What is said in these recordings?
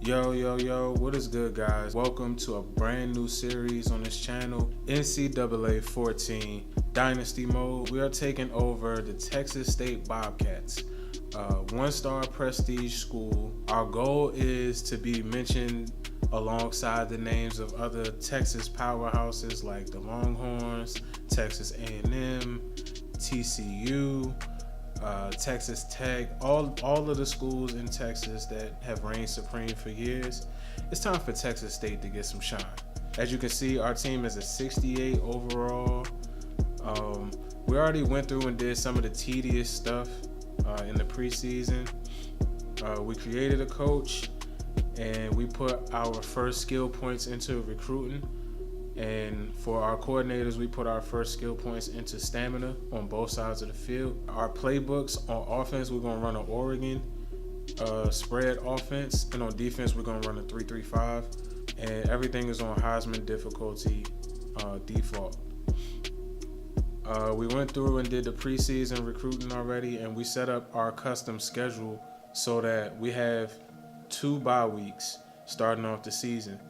Yo, what is good, guys? Welcome to a brand new series on this channel, NCAA 14 Dynasty Mode. We are taking over the Texas State Bobcats, one-star prestige school. Our goal is to be mentioned alongside the names of other Texas powerhouses like the Longhorns, Texas A&M, TCU, Texas Tech, all of the schools in Texas that have reigned supreme for years. It's time for Texas State to get some shine. As you can see, our team is a 68 overall. We already went through and did some of the tedious stuff in the preseason. We created a coach and we put our first skill points into recruiting. And for our coordinators, we put our first skill points into stamina on both sides of the field. Our playbooks on offense, we're going to run an Oregon spread offense. And on defense, we're going to run a 3-3-5. And everything is on Heisman difficulty default. We went through and did the preseason recruiting already, and we set up our custom schedule so that we have 2 bye weeks starting off the season,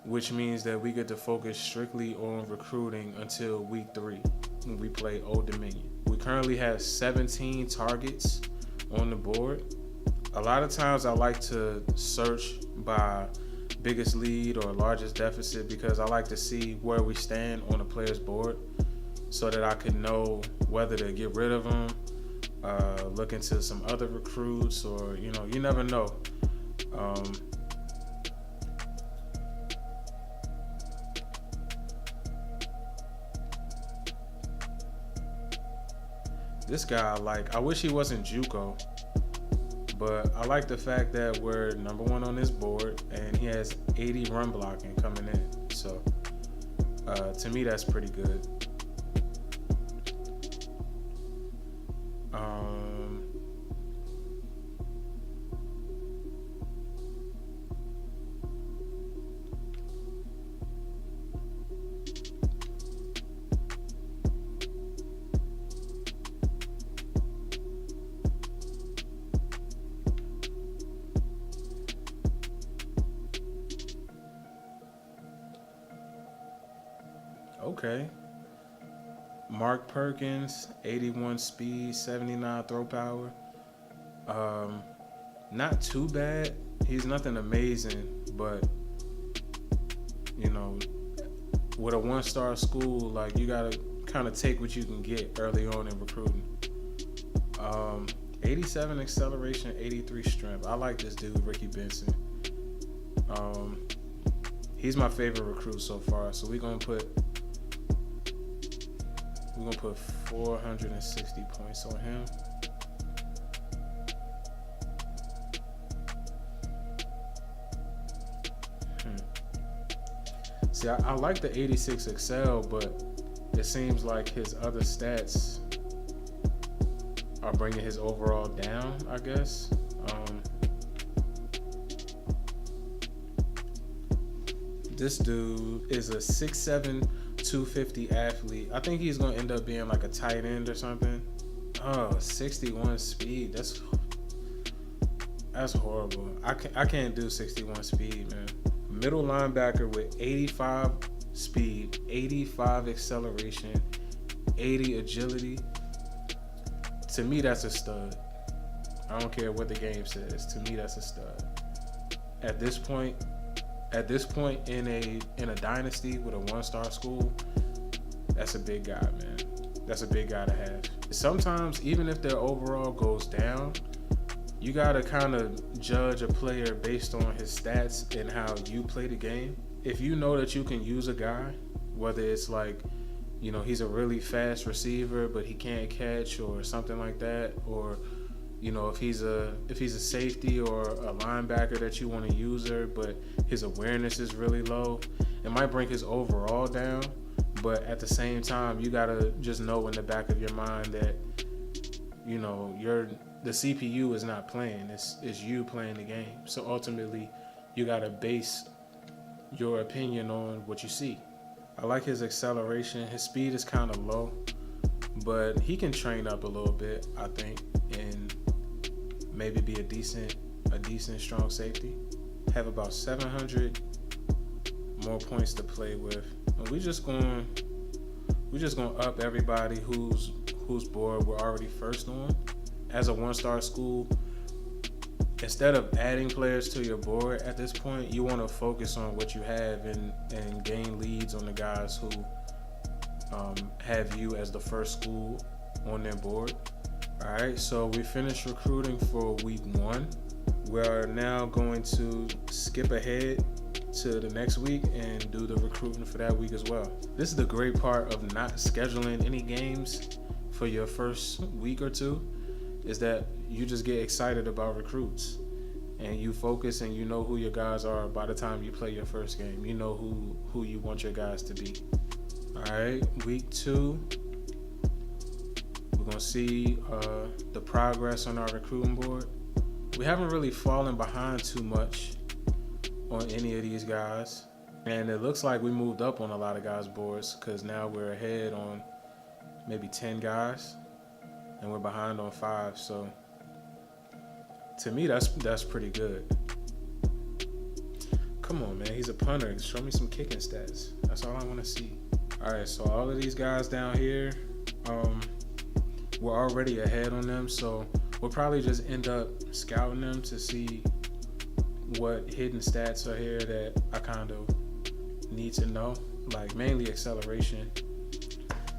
which means that we get to focus strictly on recruiting until week 3 when we play Old Dominion. We currently have 17 targets on the board. A lot of times I like to search by biggest lead or largest deficit because I like to see where we stand on a player's board so that I can know whether to get rid of them, look into some other recruits, or, you never know. This guy, I wish he wasn't JUCO, but I like the fact that we're number 1 on this board and he has 80 run blocking coming in. So to me, that's pretty good. Okay. Mark Perkins, 81 speed, 79 throw power. Not too bad. He's nothing amazing, but with a 1-star school, you gotta kind of take what you can get early on in recruiting. 87 acceleration, 83 strength. I like this dude, Ricky Benson. He's my favorite recruit so far, so we're gonna put 460 points on him. See, I like the 86 Excel, but it seems like his other stats are bringing his overall down, I guess. This dude is a 6'7", 250 athlete. I think he's going to end up being like a tight end or something. 61 speed. That's horrible. I can't do 61 speed, man. Middle linebacker with 85 speed, 85 acceleration, 80 agility. To me, that's a stud. I don't care what the game says. To me, that's a stud. At this point in a dynasty with a 1-star school, that's a big guy, man. That's a big guy to have. Sometimes, even if their overall goes down, you gotta kind of judge a player based on his stats and how you play the game. If you know that you can use a guy, whether it's he's a really fast receiver but he can't catch or something like that, or if he's a safety or a linebacker that you want to use her, but his awareness is really low, it might bring his overall down. But at the same time, you gotta just know in the back of your mind that the CPU is not playing; it's you playing the game. So ultimately, you gotta base your opinion on what you see. I like his acceleration. His speed is kind of low, but he can train up a little bit, I think, and maybe be a decent strong safety. have about 700 more points to play with. And we just gonna up everybody whose board we're already first on. As a one-star school, instead of adding players to your board at this point, you want to focus on what you have and gain leads on the guys who have you as the first school on their board. All right, so we finished recruiting for week 1. We're now going to skip ahead to the next week and do the recruiting for that week as well. This is the great part of not scheduling any games for your first week or two, is that you just get excited about recruits and you focus and you know who your guys are by the time you play your first game. You know who you want your guys to be. All right, week 2, we're gonna see the progress on our recruiting board. We haven't really fallen behind too much on any of these guys, and it looks like we moved up on a lot of guys' boards, because now we're ahead on maybe 10 guys and we're behind on 5. So to me, that's pretty good. Come on, man, he's a punter. Show me some kicking stats. That's all I want to see. All right, so all of these guys down here, we're already ahead on them, so we'll probably just end up scouting them to see what hidden stats are here that I kind of need to know, like mainly acceleration.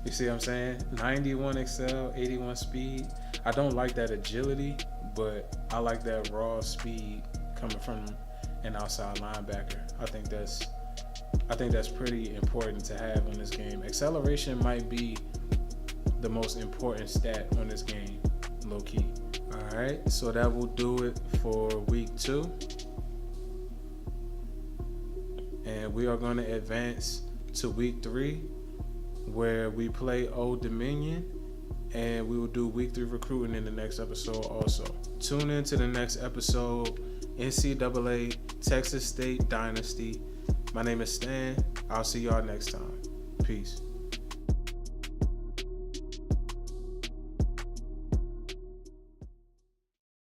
You see what I'm saying? 91 excel, 81 speed. I don't like that agility, but I like that raw speed coming from an outside linebacker. I think that's pretty important to have on this game. Acceleration might be the most important stat on this game, low key. All right, so that will do it for week 2. And we are going to advance to week 3, where we play Old Dominion, and we will do week 3 recruiting in the next episode also. Tune in to the next episode, NCAA Texas State Dynasty. My name is Stan. I'll see y'all next time. Peace.